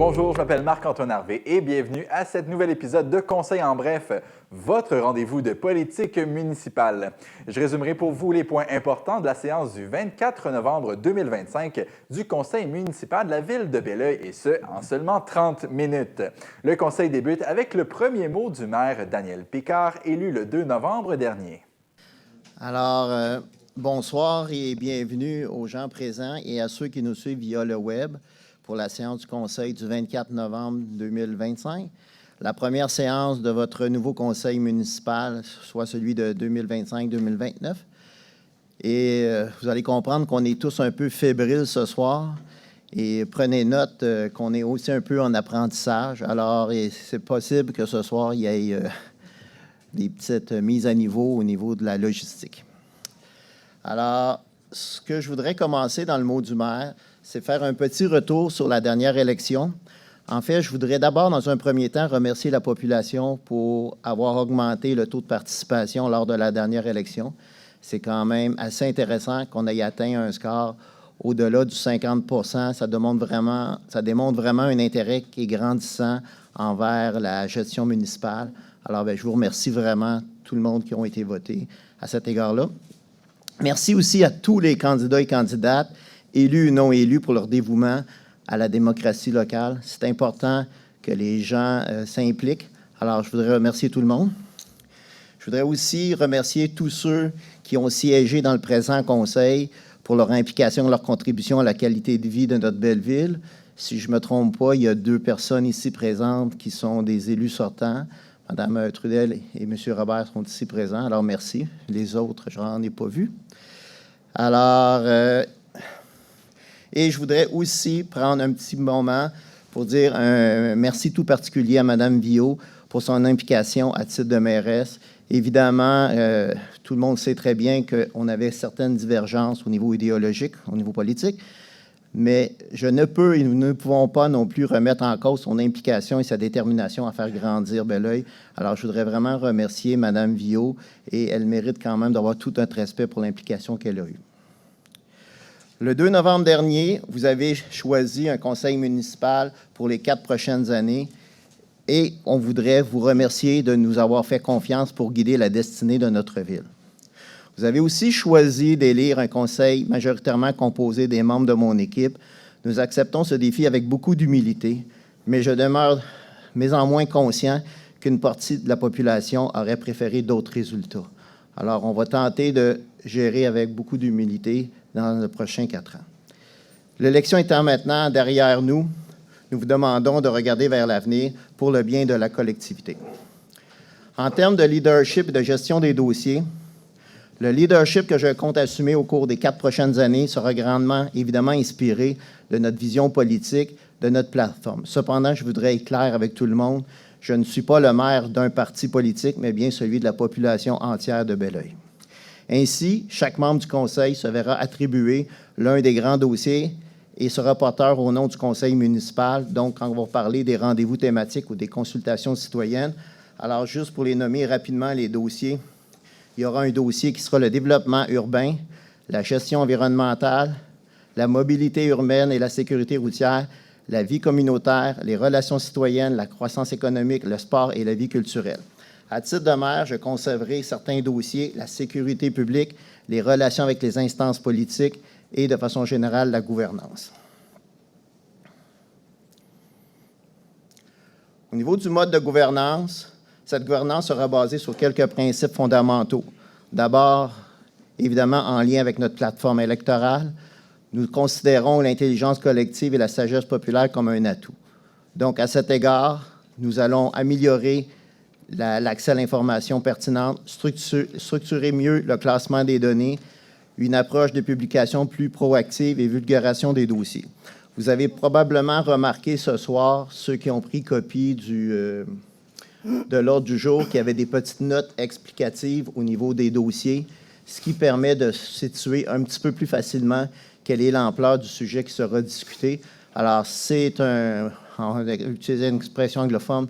Bonjour, je m'appelle Marc-Antoine Harvey et bienvenue à cet nouvel épisode de Conseil en bref, votre rendez-vous de politique municipale. Je résumerai pour vous les points importants de la séance du 24 novembre 2025 du Conseil municipal de la ville de Belleuil et ce, en seulement 30 minutes. Le conseil débute avec le premier mot du maire Daniel Picard, élu le 2 novembre dernier. Alors, bonsoir et bienvenue aux gens présents et à ceux qui nous suivent via le web pour la séance du conseil du 24 novembre 2025. La première séance de votre nouveau conseil municipal, soit celui de 2025-2029. Et vous allez comprendre qu'on est tous un peu fébriles ce soir. Et prenez note qu'on est aussi un peu en apprentissage. Alors, c'est possible que ce soir, il y ait des petites mises à niveau au niveau de la logistique. Alors, ce que je voudrais commencer dans le mot du maire, c'est faire un petit retour sur la dernière élection. En fait, je voudrais d'abord, dans un premier temps, remercier la population pour avoir augmenté le taux de participation lors de la dernière élection. C'est quand même assez intéressant qu'on ait atteint un score au-delà du 50 %. Ça démontre vraiment un intérêt qui est grandissant envers la gestion municipale. Alors, je vous remercie vraiment, tout le monde qui ont été votés à cet égard-là. Merci aussi à tous les candidats et candidates, élus ou non élus, pour leur dévouement à la démocratie locale. C'est important que les gens s'impliquent. Alors, je voudrais remercier tout le monde. Je voudrais aussi remercier tous ceux qui ont siégé dans le présent conseil pour leur implication, leur contribution à la qualité de vie de notre belle ville. Si je ne me trompe pas, il y a 2 personnes ici présentes qui sont des élus sortants. Mme Trudel et M. Robert sont ici présents. Alors, merci. Les autres, je n'en ai pas vu. Alors, et je voudrais aussi prendre un petit moment pour dire un merci tout particulier à Mme Viault pour son implication à titre de mairesse. Évidemment, tout le monde sait très bien qu'on avait certaines divergences au niveau idéologique, au niveau politique, mais je ne peux et nous ne pouvons pas non plus remettre en cause son implication et sa détermination à faire grandir Belleuil. Alors, je voudrais vraiment remercier Mme Viault et elle mérite quand même d'avoir tout notre respect pour l'implication qu'elle a eue. Le 2 novembre dernier, vous avez choisi un conseil municipal pour les 4 prochaines années et on voudrait vous remercier de nous avoir fait confiance pour guider la destinée de notre ville. Vous avez aussi choisi d'élire un conseil majoritairement composé des membres de mon équipe. Nous acceptons ce défi avec beaucoup d'humilité, mais je demeure néanmoins conscient qu'une partie de la population aurait préféré d'autres résultats. Alors, on va tenter de gérer avec beaucoup d'humilité dans les prochains 4 ans. L'élection étant maintenant derrière nous, nous vous demandons de regarder vers l'avenir pour le bien de la collectivité. En termes de leadership et de gestion des dossiers, le leadership que je compte assumer au cours des 4 prochaines années sera grandement, évidemment, inspiré de notre vision politique, de notre plateforme. Cependant, je voudrais être clair avec tout le monde, je ne suis pas le maire d'un parti politique, mais bien celui de la population entière de Belleuil. Ainsi, chaque membre du conseil se verra attribuer l'un des grands dossiers et sera porteur au nom du conseil municipal. Donc, quand on va parler des rendez-vous thématiques ou des consultations citoyennes, alors juste pour les nommer rapidement les dossiers, il y aura un dossier qui sera le développement urbain, la gestion environnementale, la mobilité urbaine et la sécurité routière, la vie communautaire, les relations citoyennes, la croissance économique, le sport et la vie culturelle. À titre de maire, je conserverai certains dossiers, la sécurité publique, les relations avec les instances politiques et, de façon générale, la gouvernance. Au niveau du mode de gouvernance, cette gouvernance sera basée sur quelques principes fondamentaux. D'abord, évidemment, en lien avec notre plateforme électorale, nous considérons l'intelligence collective et la sagesse populaire comme un atout. Donc, à cet égard, nous allons améliorer l'accès à l'information pertinente, structurer mieux le classement des données, une approche de publication plus proactive et vulgarisation des dossiers. Vous avez probablement remarqué ce soir, ceux qui ont pris copie de l'ordre du jour, qu'il y avait des petites notes explicatives au niveau des dossiers, ce qui permet de situer un petit peu plus facilement quelle est l'ampleur du sujet qui sera discuté. Alors, c'est on va utiliser une expression anglophone,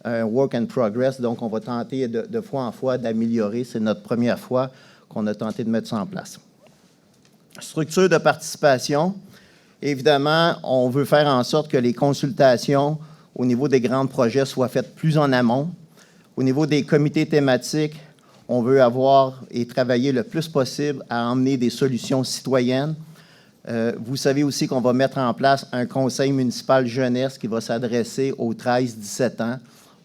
un work in progress, donc on va tenter de fois en fois d'améliorer. C'est notre première fois qu'on a tenté de mettre ça en place. Structure de participation. Évidemment, on veut faire en sorte que les consultations au niveau des grands projets soient faites plus en amont. Au niveau des comités thématiques, on veut avoir et travailler le plus possible à emmener des solutions citoyennes. Vous savez aussi qu'on va mettre en place un conseil municipal jeunesse qui va s'adresser aux 13-17 ans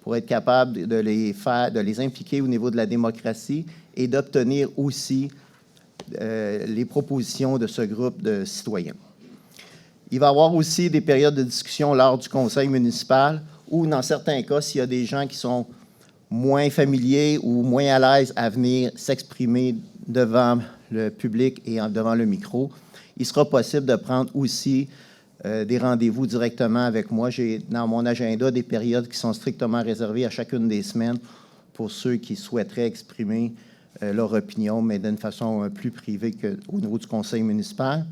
pour être capable de les impliquer au niveau de la démocratie et d'obtenir aussi les propositions de ce groupe de citoyens. Il va y avoir aussi des périodes de discussion lors du conseil municipal où, dans certains cas, s'il y a des gens qui sont moins familiers ou moins à l'aise à venir s'exprimer devant le public et devant le micro, il sera possible de prendre aussi des rendez-vous directement avec moi. J'ai dans mon agenda des périodes qui sont strictement réservées à chacune des semaines pour ceux qui souhaiteraient exprimer leur opinion, mais d'une façon plus privée qu'au niveau du conseil municipal.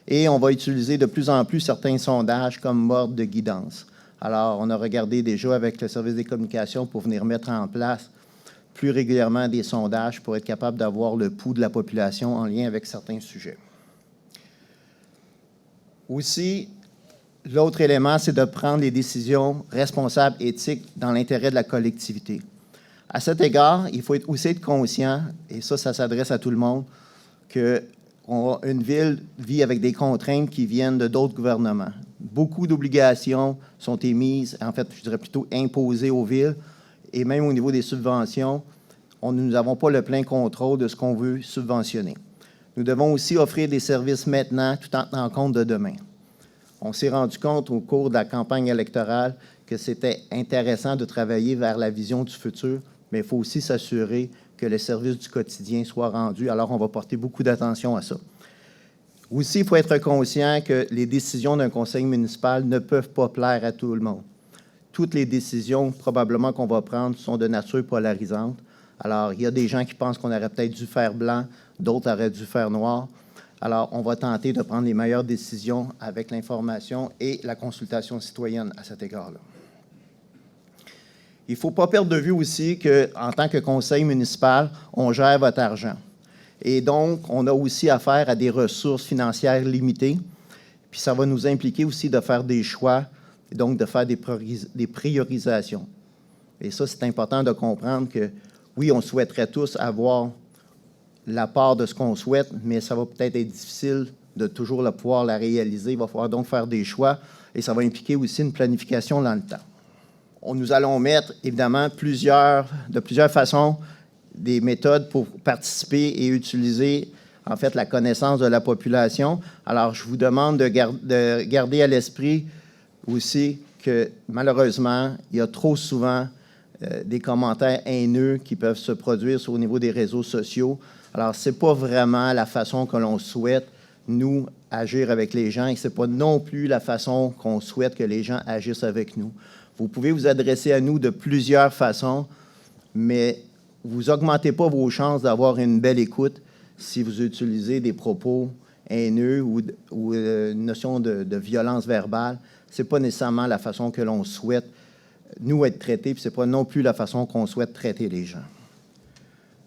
Et on va utiliser de plus en plus certains sondages comme mode de guidance. Alors, on a regardé déjà avec le service des communications pour venir mettre en place plus régulièrement des sondages pour être capable d'avoir le pouls de la population en lien avec certains sujets. Aussi, l'autre élément, c'est de prendre les décisions responsables, éthiques, dans l'intérêt de la collectivité. À cet égard, il faut aussi être conscient, et ça s'adresse à tout le monde, qu'une ville vit avec des contraintes qui viennent de d'autres gouvernements. Beaucoup d'obligations sont émises, en fait, je dirais plutôt imposées aux villes, et même au niveau des subventions, nous n'avons pas le plein contrôle de ce qu'on veut subventionner. Nous devons aussi offrir des services maintenant tout en tenant compte de demain. On s'est rendu compte au cours de la campagne électorale que c'était intéressant de travailler vers la vision du futur, mais il faut aussi s'assurer que les services du quotidien soient rendus. Alors, on va porter beaucoup d'attention à ça. Aussi, il faut être conscient que les décisions d'un conseil municipal ne peuvent pas plaire à tout le monde. Toutes les décisions, probablement, qu'on va prendre sont de nature polarisante. Alors, il y a des gens qui pensent qu'on aurait peut-être dû faire blanc, d'autres auraient dû faire noir. Alors, on va tenter de prendre les meilleures décisions avec l'information et la consultation citoyenne à cet égard-là. Il ne faut pas perdre de vue aussi qu'en tant que conseil municipal, on gère votre argent. Et donc, on a aussi affaire à des ressources financières limitées. Puis ça va nous impliquer aussi de faire des choix, et donc de faire des priorisations. Et ça, c'est important de comprendre que, oui, on souhaiterait tous avoir la part de ce qu'on souhaite, mais ça va peut-être être difficile de toujours pouvoir la réaliser. Il va falloir donc faire des choix et ça va impliquer aussi une planification dans le temps. Nous allons mettre, évidemment, de plusieurs façons, des méthodes pour participer et utiliser, en fait, la connaissance de la population. Alors, je vous demande de garder à l'esprit aussi que, malheureusement, il y a trop souvent des commentaires haineux qui peuvent se produire au niveau des réseaux sociaux. Alors, ce n'est pas vraiment la façon que l'on souhaite, nous, agir avec les gens, et ce n'est pas non plus la façon qu'on souhaite que les gens agissent avec nous. Vous pouvez vous adresser à nous de plusieurs façons, mais vous n'augmentez pas vos chances d'avoir une belle écoute si vous utilisez des propos haineux ou une notion de violence verbale. Ce n'est pas nécessairement la façon que l'on souhaite, nous, être traités, puis ce n'est pas non plus la façon qu'on souhaite traiter les gens.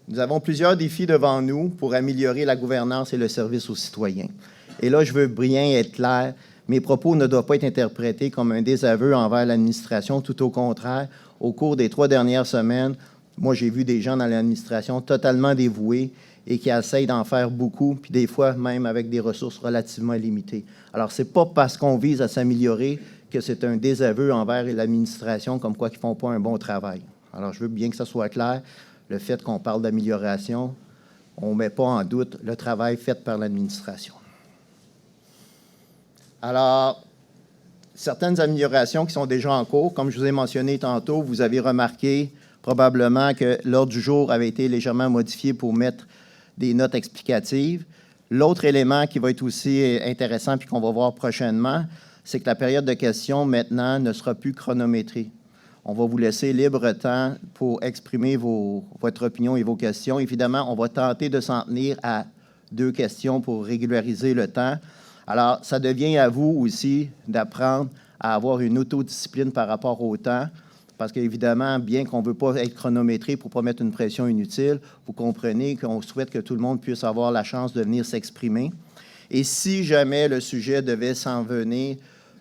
Nous avons plusieurs défis devant nous pour améliorer la gouvernance et le service aux citoyens. Et là, je veux bien être clair, mes propos ne doivent pas être interprétés comme un désaveu envers l'administration, tout au contraire. Au cours des 3 dernières semaines, moi, j'ai vu des gens dans l'administration totalement dévoués et qui essayent d'en faire beaucoup, puis des fois même avec des ressources relativement limitées. Alors, ce n'est pas parce qu'on vise à s'améliorer que c'est un désaveu envers l'administration, comme quoi ils ne font pas un bon travail. Alors, je veux bien que ça soit clair. Le fait qu'on parle d'amélioration, on ne met pas en doute le travail fait par l'administration. Alors, certaines améliorations qui sont déjà en cours, comme je vous ai mentionné tantôt, vous avez remarqué probablement que l'ordre du jour avait été légèrement modifié pour mettre des notes explicatives. L'autre élément qui va être aussi intéressant puis qu'on va voir prochainement, c'est que la période de questions, maintenant, ne sera plus chronométrée. On va vous laisser libre temps pour exprimer votre opinion et vos questions. Évidemment, on va tenter de s'en tenir à 2 questions pour régulariser le temps. Alors, ça devient à vous aussi d'apprendre à avoir une autodiscipline par rapport au temps, parce qu'évidemment, bien qu'on ne veut pas être chronométré pour ne pas mettre une pression inutile, vous comprenez qu'on souhaite que tout le monde puisse avoir la chance de venir s'exprimer. Et si jamais le sujet devait s'en venir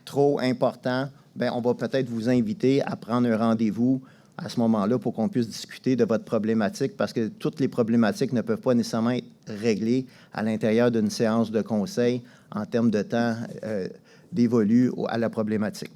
trop important, bien, on va peut-être vous inviter à prendre un rendez-vous à ce moment-là pour qu'on puisse discuter de votre problématique, parce que toutes les problématiques ne peuvent pas nécessairement être réglées à l'intérieur d'une séance de conseil en termes de temps dévolu à la problématique.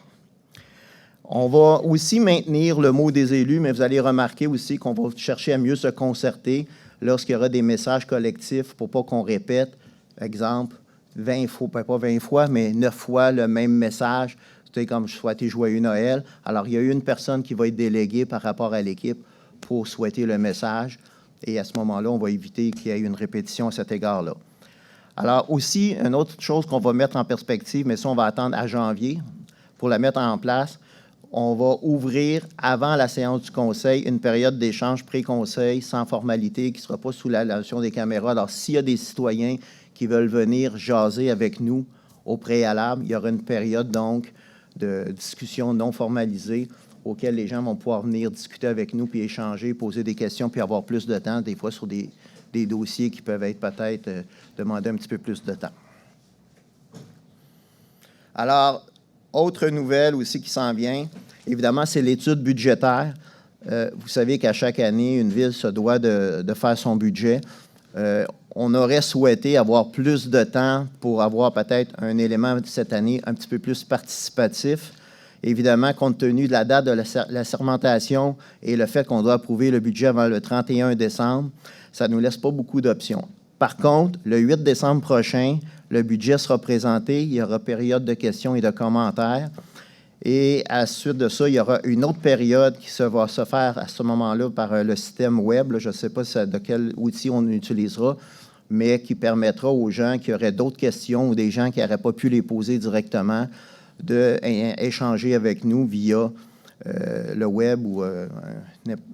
On va aussi maintenir le mot des élus, mais vous allez remarquer aussi qu'on va chercher à mieux se concerter lorsqu'il y aura des messages collectifs pour pas qu'on répète, exemple, 20 fois, pas 20 fois, mais 9 fois le même message. C'était comme souhaiter joyeux Noël. Alors, il y a une personne qui va être déléguée par rapport à l'équipe pour souhaiter le message. Et à ce moment-là, on va éviter qu'il y ait une répétition à cet égard-là. Alors, aussi, une autre chose qu'on va mettre en perspective, mais ça, on va attendre à janvier pour la mettre en place. On va ouvrir, avant la séance du conseil, une période d'échange pré-conseil sans formalité qui ne sera pas sous la notion des caméras. Alors, s'il y a des citoyens qui veulent venir jaser avec nous au préalable, il y aura une période, donc, de discussion non formalisée auquel les gens vont pouvoir venir discuter avec nous, puis échanger, poser des questions, puis avoir plus de temps, des fois sur des dossiers qui peuvent être peut-être demander un petit peu plus de temps. Alors, autre nouvelle aussi qui s'en vient, évidemment, c'est l'étude budgétaire. Vous savez qu'à chaque année, une ville se doit de faire son budget. On aurait souhaité avoir plus de temps pour avoir peut-être un élément cette année un petit peu plus participatif. Évidemment, compte tenu de la date de la sermentation et le fait qu'on doit approuver le budget avant le 31 décembre, ça ne nous laisse pas beaucoup d'options. Par contre, le 8 décembre prochain, le budget sera présenté, il y aura période de questions et de commentaires. Et à la suite de ça, il y aura une autre période qui va se faire à ce moment-là par le système web. Je ne sais pas de quel outil on utilisera, mais qui permettra aux gens qui auraient d'autres questions ou des gens qui n'auraient pas pu les poser directement d'échanger avec nous via le web ou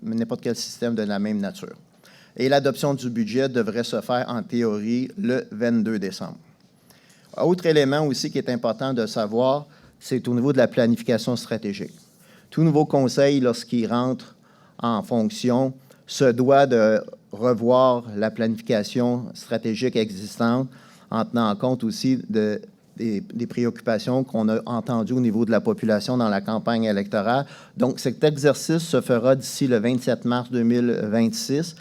n'importe quel système de la même nature. Et l'adoption du budget devrait se faire en théorie le 22 décembre. Autre élément aussi qui est important de savoir, c'est au niveau de la planification stratégique. Tout nouveau conseil, lorsqu'il rentre en fonction, se doit de revoir la planification stratégique existante en tenant compte aussi des préoccupations qu'on a entendues au niveau de la population dans la campagne électorale. Donc, cet exercice se fera d'ici le 27 mars 2026.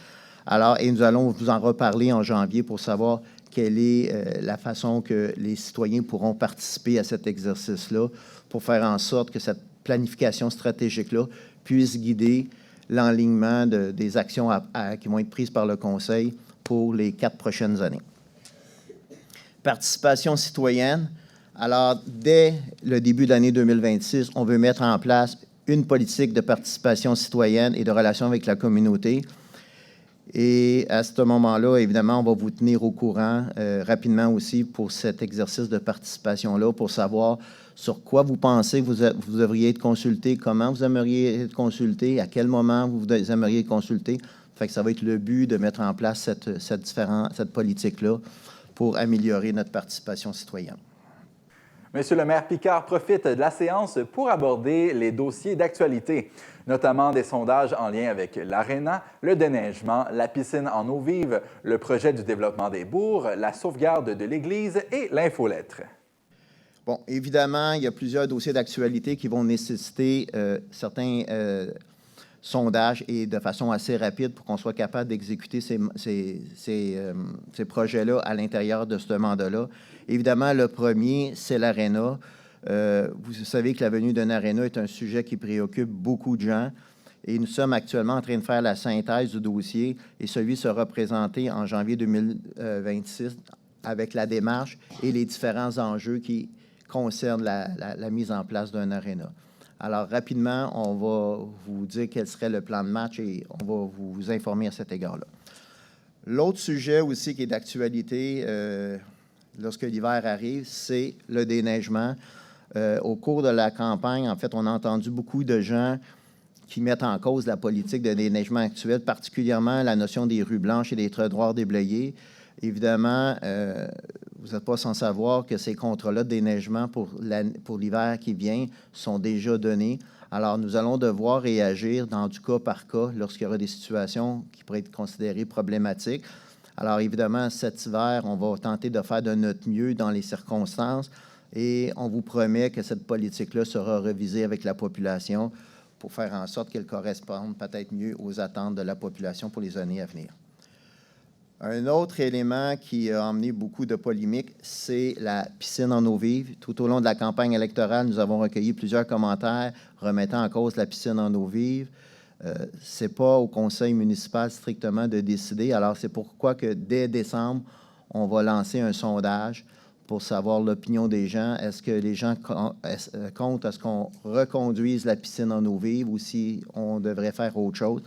Alors, et nous allons vous en reparler en janvier pour savoir quelle est la façon que les citoyens pourront participer à cet exercice-là pour faire en sorte que cette planification stratégique-là puisse guider l'enlignement des actions qui vont être prises par le Conseil pour les 4 prochaines années. Participation citoyenne. Alors, dès le début de l'année 2026, on veut mettre en place une politique de participation citoyenne et de relation avec la communauté. Et à ce moment-là, évidemment, on va vous tenir au courant rapidement aussi pour cet exercice de participation-là, pour savoir sur quoi vous pensez que vous devriez être consulté, comment vous aimeriez être consulté, à quel moment vous aimeriez être consulté. Fait que ça va être le but de mettre en place cette politique-là pour améliorer notre participation citoyenne. Monsieur le maire Picard profite de la séance pour aborder les dossiers d'actualité, notamment des sondages en lien avec l'aréna, le déneigement, la piscine en eau vive, le projet du développement des bourgs, la sauvegarde de l'Église et l'infolettre. Bon, évidemment, il y a plusieurs dossiers d'actualité qui vont nécessiter certains sondages et de façon assez rapide pour qu'on soit capable d'exécuter ces projets-là à l'intérieur de ce mandat-là. Évidemment, le premier, c'est l'aréna. Vous savez que la venue d'un aréna est un sujet qui préoccupe beaucoup de gens et nous sommes actuellement en train de faire la synthèse du dossier et celui sera présenté en janvier 2026 avec la démarche et les différents enjeux qui concernent la mise en place d'un aréna. Alors, rapidement, on va vous dire quel serait le plan de match et on va vous informer à cet égard-là. L'autre sujet aussi qui est d'actualité lorsque l'hiver arrive, c'est le déneigement. Au cours de la campagne, en fait, on a entendu beaucoup de gens qui mettent en cause la politique de déneigement actuelle, particulièrement la notion des rues blanches et des trottoirs déblayés. Évidemment, vous n'êtes pas sans savoir que ces contrats-là de déneigement pour l'hiver qui vient sont déjà donnés. Alors, nous allons devoir réagir dans du cas par cas lorsqu'il y aura des situations qui pourraient être considérées problématiques. Alors, évidemment, cet hiver, on va tenter de faire de notre mieux dans les circonstances et on vous promet que cette politique-là sera revisée avec la population pour faire en sorte qu'elle corresponde peut-être mieux aux attentes de la population pour les années à venir. Un autre élément qui a amené beaucoup de polémiques, c'est la piscine en eau vive. Tout au long de la campagne électorale, nous avons recueilli plusieurs commentaires remettant en cause la piscine en eau vive. Ce n'est pas au conseil municipal strictement de décider. Alors, c'est pourquoi que dès décembre, on va lancer un sondage pour savoir l'opinion des gens. Est-ce que les gens comptent à ce qu'on reconduise la piscine en eau vive ou si on devrait faire autre chose?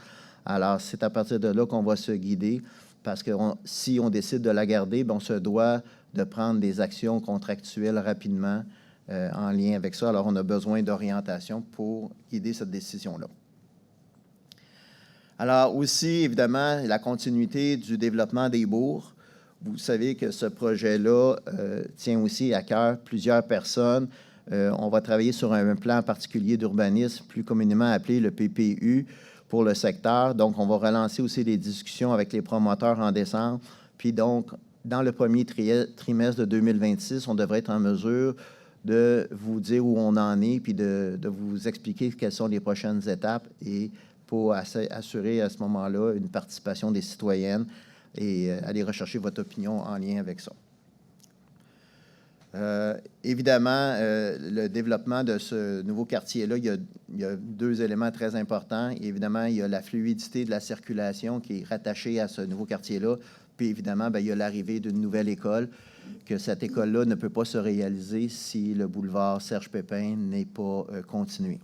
Alors, c'est à partir de là qu'on va se guider parce que si on décide de la garder, bien, on se doit de prendre des actions contractuelles rapidement en lien avec ça. Alors, on a besoin d'orientation pour guider cette décision-là. Alors aussi, évidemment, la continuité du développement des bourgs. Vous savez que ce projet-là tient aussi à cœur plusieurs personnes. On va travailler sur un plan particulier d'urbanisme, plus communément appelé le PPU, pour le secteur. Donc, on va relancer aussi les discussions avec les promoteurs en décembre. Puis donc, dans le premier trimestre de 2026, on devrait être en mesure de vous dire où on en est, puis de vous expliquer quelles sont les prochaines étapes et pour assurer à ce moment-là une participation des citoyennes et aller rechercher votre opinion en lien avec ça. Évidemment, le développement de ce nouveau quartier-là, il y a deux éléments très importants. Évidemment, il y a la fluidité de la circulation qui est rattachée à ce nouveau quartier-là. Puis évidemment, bien, il y a l'arrivée d'une nouvelle école, que cette école-là ne peut pas se réaliser si le boulevard Serge-Pépin n'est pas continué.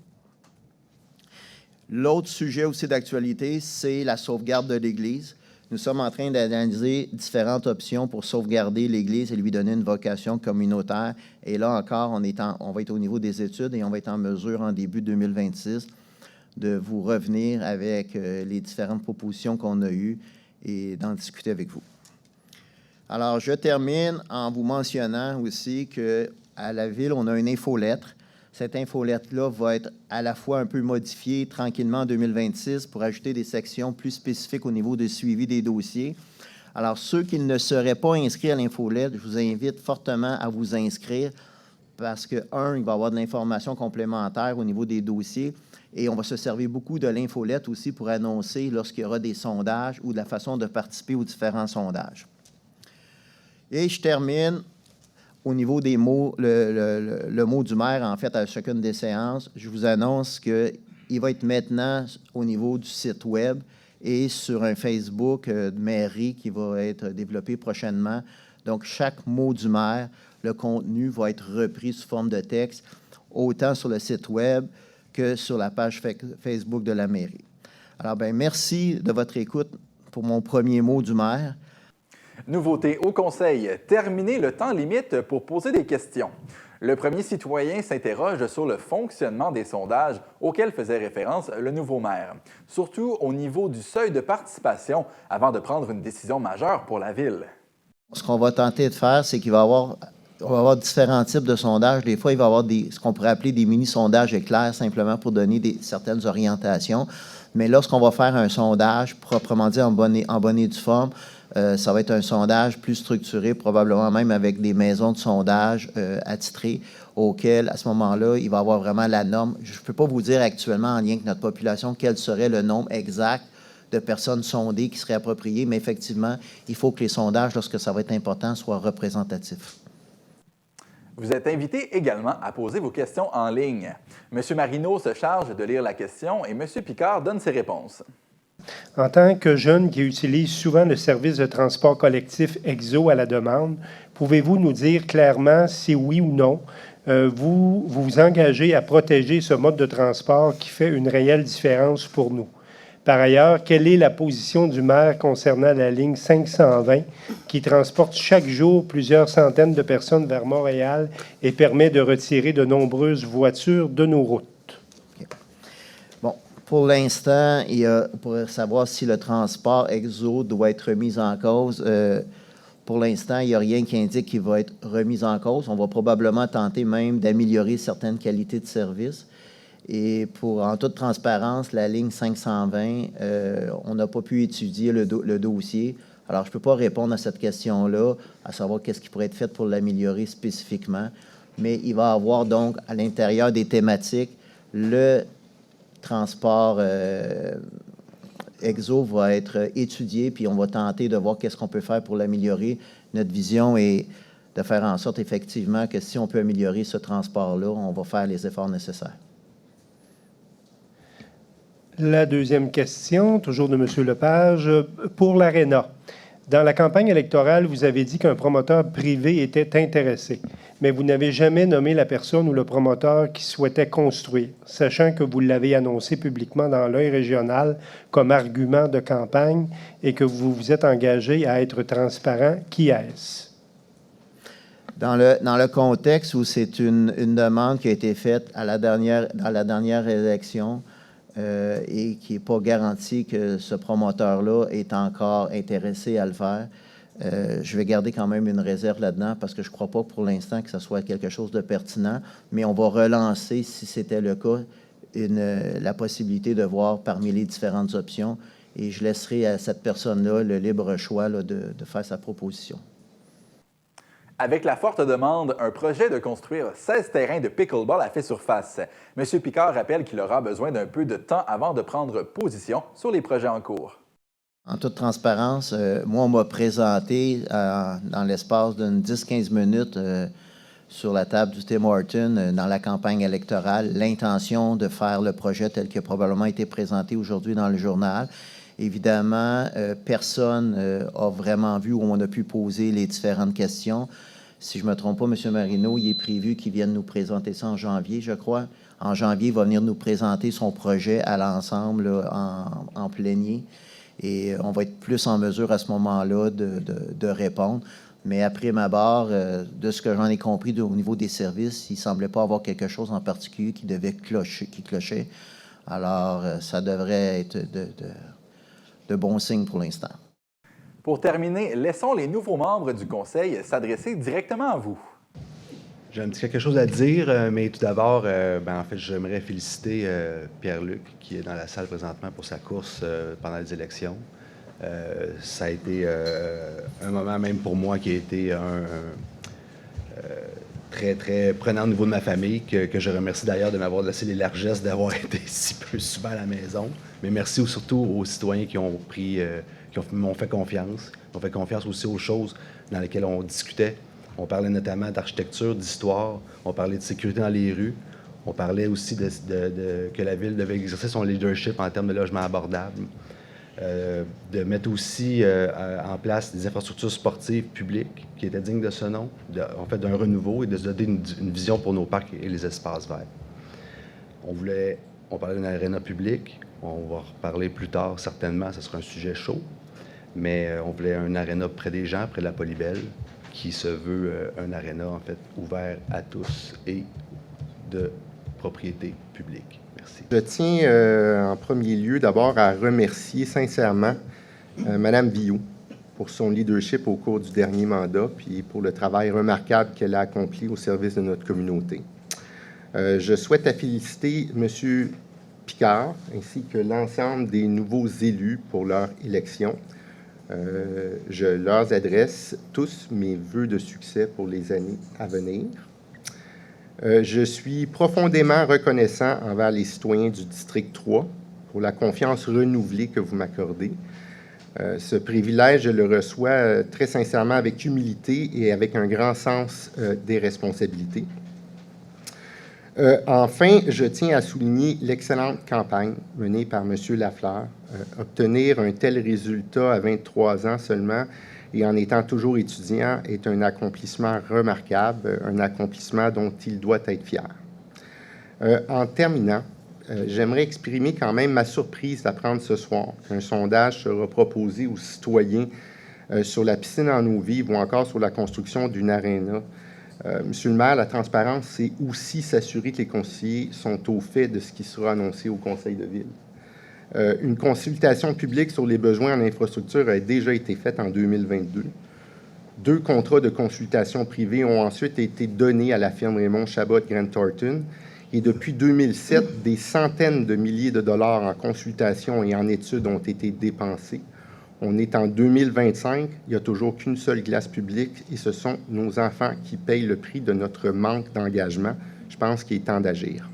L'autre sujet aussi d'actualité, c'est la sauvegarde de l'Église. Nous sommes en train d'analyser différentes options pour sauvegarder l'Église et lui donner une vocation communautaire. Et là encore, on va être au niveau des études et on va être en mesure, en début 2026, de vous revenir avec les différentes propositions qu'on a eues et d'en discuter avec vous. Alors, je termine en vous mentionnant aussi qu'à la Ville, on a une infolettre. Cette infolettre-là va être à la fois un peu modifiée tranquillement en 2026 pour ajouter des sections plus spécifiques au niveau du suivi des dossiers. Alors, ceux qui ne seraient pas inscrits à l'infolettre, je vous invite fortement à vous inscrire parce que, il va y avoir de l'information complémentaire au niveau des dossiers et on va se servir beaucoup de l'infolettre aussi pour annoncer lorsqu'il y aura des sondages ou de la façon de participer aux différents sondages. Et je termine au niveau des mots, le mot du maire, en fait, à chacune des séances. Je vous annonce qu'il va être maintenant au niveau du site web et sur un Facebook de mairie qui va être développé prochainement. Donc, chaque mot du maire, le contenu va être repris sous forme de texte, autant sur le site web que sur la page Facebook de la mairie. Alors, bien, merci de votre écoute pour mon premier mot du maire. Nouveauté au Conseil, terminer le temps limite pour poser des questions. Le premier citoyen s'interroge sur le fonctionnement des sondages auxquels faisait référence le nouveau maire, surtout au niveau du seuil de participation avant de prendre une décision majeure pour la Ville. Ce qu'on va tenter de faire, c'est qu'il va y avoir différents types de sondages. Des fois, il va y avoir ce qu'on pourrait appeler des mini-sondages éclairs, simplement pour donner certaines orientations. Mais lorsqu'on va faire un sondage, proprement dit en bonne et due forme, ça va être un sondage plus structuré, probablement même avec des maisons de sondage attitrées, auxquelles, à ce moment-là, il va y avoir vraiment la norme. Je ne peux pas vous dire actuellement, en lien avec notre population, quel serait le nombre exact de personnes sondées qui seraient appropriées, mais effectivement, il faut que les sondages, lorsque ça va être important, soient représentatifs. Vous êtes invité également à poser vos questions en ligne. M. Marino se charge de lire la question et M. Picard donne ses réponses. En tant que jeune qui utilise souvent le service de transport collectif EXO à la demande, pouvez-vous nous dire clairement si oui ou non vous vous engagez à protéger ce mode de transport qui fait une réelle différence pour nous? Par ailleurs, quelle est la position du maire concernant la ligne 520 qui transporte chaque jour plusieurs centaines de personnes vers Montréal et permet de retirer de nombreuses voitures de nos routes? Okay. Bon, pour l'instant, pour savoir si le transport EXO doit être remis en cause, pour l'instant, il n'y a rien qui indique qu'il va être remis en cause. On va probablement tenter même d'améliorer certaines qualités de service. Et en toute transparence, la ligne 520, on n'a pas pu étudier le dossier Alors, je ne peux pas répondre à cette question-là, à savoir qu'est-ce qui pourrait être fait pour l'améliorer spécifiquement, mais il va y avoir donc, à l'intérieur des thématiques, le transport exo va être étudié, puis on va tenter de voir qu'est-ce qu'on peut faire pour l'améliorer. Notre vision est de faire en sorte, effectivement, que si on peut améliorer ce transport-là, on va faire les efforts nécessaires. La deuxième question, toujours de M. Lepage, pour l'Arena. Dans la campagne électorale, vous avez dit qu'un promoteur privé était intéressé, mais vous n'avez jamais nommé la personne ou le promoteur qui souhaitait construire, sachant que vous l'avez annoncé publiquement dans l'Œil régional comme argument de campagne et que vous vous êtes engagé à être transparent. Qui est-ce? Dans le contexte où c'est une demande qui a été faite dans la dernière élection, et qui n'est pas garanti que ce promoteur-là est encore intéressé à le faire. Je vais garder quand même une réserve là-dedans parce que je ne crois pas pour l'instant que ce soit quelque chose de pertinent, mais on va relancer, si c'était le cas, la possibilité de voir parmi les différentes options et je laisserai à cette personne-là le libre choix là, de faire sa proposition. Avec la forte demande, un projet de construire 16 terrains de pickleball a fait surface. M. Picard rappelle qu'il aura besoin d'un peu de temps avant de prendre position sur les projets en cours. En toute transparence, moi, on m'a présenté dans l'espace d'une 10-15 minutes sur la table du Tim Horton dans la campagne électorale l'intention de faire le projet tel qu'il a probablement été présenté aujourd'hui dans le journal. Évidemment, personne n'a vraiment vu où on a pu poser les différentes questions. Si je ne me trompe pas, M. Marino, il est prévu qu'il vienne nous présenter ça en janvier, je crois. En janvier, il va venir nous présenter son projet à l'ensemble en plénier. Et on va être plus en mesure à ce moment-là de répondre. Mais après ma barre, de ce que j'en ai compris au niveau des services, il ne semblait pas avoir quelque chose en particulier qui clochait. Alors, ça devrait être de bons signes pour l'instant. Pour terminer, laissons les nouveaux membres du Conseil s'adresser directement à vous. J'ai un petit quelque chose à dire, mais tout d'abord, en fait, j'aimerais féliciter Pierre-Luc, qui est dans la salle présentement pour sa course pendant les élections. Ça a été un moment, même pour moi, qui a été très, très prenant au niveau de ma famille, que je remercie d'ailleurs de m'avoir laissé les largesses d'avoir été si peu souvent à la maison. Mais merci surtout aux citoyens qui m'ont fait confiance. Ils m'ont fait confiance aussi aux choses dans lesquelles on discutait. On parlait notamment d'architecture, d'histoire, on parlait de sécurité dans les rues, on parlait aussi que la Ville devait exercer son leadership en termes de logement abordable, de mettre aussi en place des infrastructures sportives publiques qui étaient dignes de ce nom, en fait d'un renouveau et de se donner une vision pour nos parcs et les espaces verts. On parlait d'une aréna publique, on va en reparler plus tard certainement, ce sera un sujet chaud, mais on voulait un aréna près des gens, près de la Polybelle, qui se veut un aréna, en fait, ouvert à tous et de propriété publique. Merci. Je tiens en premier lieu d'abord à remercier sincèrement Mme Viault pour son leadership au cours du dernier mandat, puis pour le travail remarquable qu'elle a accompli au service de notre communauté. Je souhaite féliciter M. Picard ainsi que l'ensemble des nouveaux élus pour leur élection. Je leur adresse tous mes vœux de succès pour les années à venir. Je suis profondément reconnaissant envers les citoyens du District 3 pour la confiance renouvelée que vous m'accordez. Ce privilège, je le reçois très sincèrement avec humilité et avec un grand sens des responsabilités. Enfin, je tiens à souligner l'excellente campagne menée par M. Lafleur. Obtenir un tel résultat à 23 ans seulement et en étant toujours étudiant est un accomplissement remarquable, un accomplissement dont il doit être fier. En terminant, j'aimerais exprimer quand même ma surprise d'apprendre ce soir qu'un sondage sera proposé aux citoyens sur la piscine en eau vive ou encore sur la construction d'une aréna. Monsieur le maire, la transparence, c'est aussi s'assurer que les conseillers sont au fait de ce qui sera annoncé au conseil de ville. Une consultation publique sur les besoins en infrastructure a déjà été faite en 2022. 2 contrats de consultation privée ont ensuite été donnés à la firme Raymond Chabot Grant Thornton. Et depuis 2007, des centaines de milliers de dollars en consultation et en études ont été dépensés. On est en 2025, il n'y a toujours qu'une seule glace publique et ce sont nos enfants qui payent le prix de notre manque d'engagement. Je pense qu'il est temps d'agir.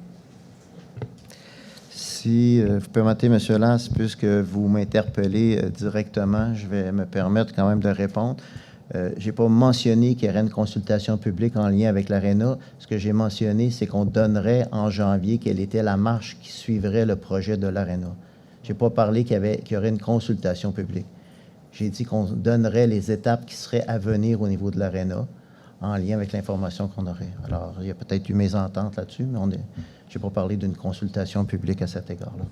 Si vous permettez, M. Lass, puisque vous m'interpellez directement, je vais me permettre quand même de répondre. Je n'ai pas mentionné qu'il y aurait une consultation publique en lien avec l'ARENA. Ce que j'ai mentionné, c'est qu'on donnerait en janvier quelle était la marche qui suivrait le projet de l'ARENA. Je n'ai pas parlé qu'il y aurait une consultation publique. J'ai dit qu'on donnerait les étapes qui seraient à venir au niveau de l'ARENA en lien avec l'information qu'on aurait. Alors, il y a peut-être eu mésentente là-dessus, mais je n'ai pas parlé d'une consultation publique à cet égard-là.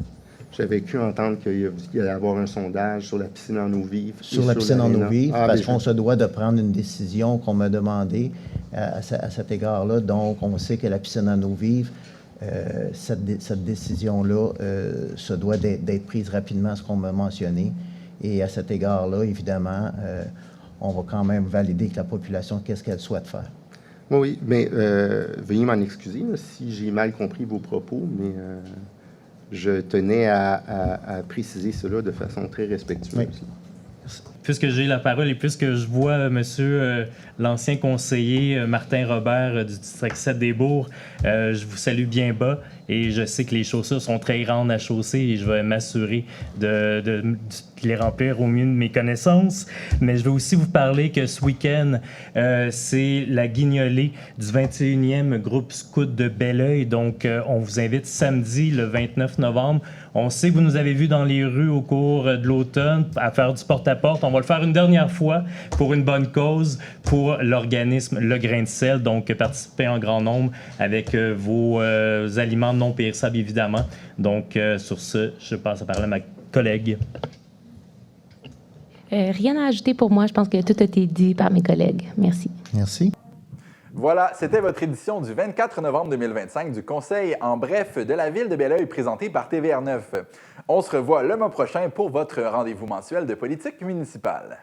J'avais cru entendre qu'il allait y avoir un sondage sur la piscine en eau vive. Sur la piscine en eau vive, parce qu'on je... se doit de prendre une décision qu'on m'a demandé à cet égard-là. Donc, on sait que la piscine en eau vive, cette décision-là se doit d'être prise rapidement, ce qu'on m'a mentionné. Et à cet égard-là, évidemment, on va quand même valider avec la population qu'est-ce qu'elle souhaite faire. Oui, mais veuillez m'en excuser là, si j'ai mal compris vos propos, mais je tenais à préciser cela de façon très respectueuse. Oui. Puisque j'ai la parole et puisque je vois monsieur l'ancien conseiller Martin Robert du district 7 des Bourgs, je vous salue bien bas et je sais que les chaussures sont très grandes à chausser et je vais m'assurer de les remplir au mieux de mes connaissances. Mais je vais aussi vous parler que ce week-end, c'est la guignolée du 21e groupe scout de Belleuil. Donc, on vous invite samedi, le 29 novembre. On sait que vous nous avez vus dans les rues au cours de l'automne à faire du porte-à-porte. On va le faire une dernière fois pour une bonne cause, pour l'organisme Le Grain de Sel. Donc, participez en grand nombre avec vos aliments non périssables, évidemment. Donc, sur ce, je passe à parler à ma collègue. Rien à ajouter pour moi. Je pense que tout a été dit par mes collègues. Merci. Merci. Voilà, c'était votre édition du 24 novembre 2025 du Conseil en bref de la Ville de Belleuil présentée par TVR9. On se revoit le mois prochain pour votre rendez-vous mensuel de politique municipale.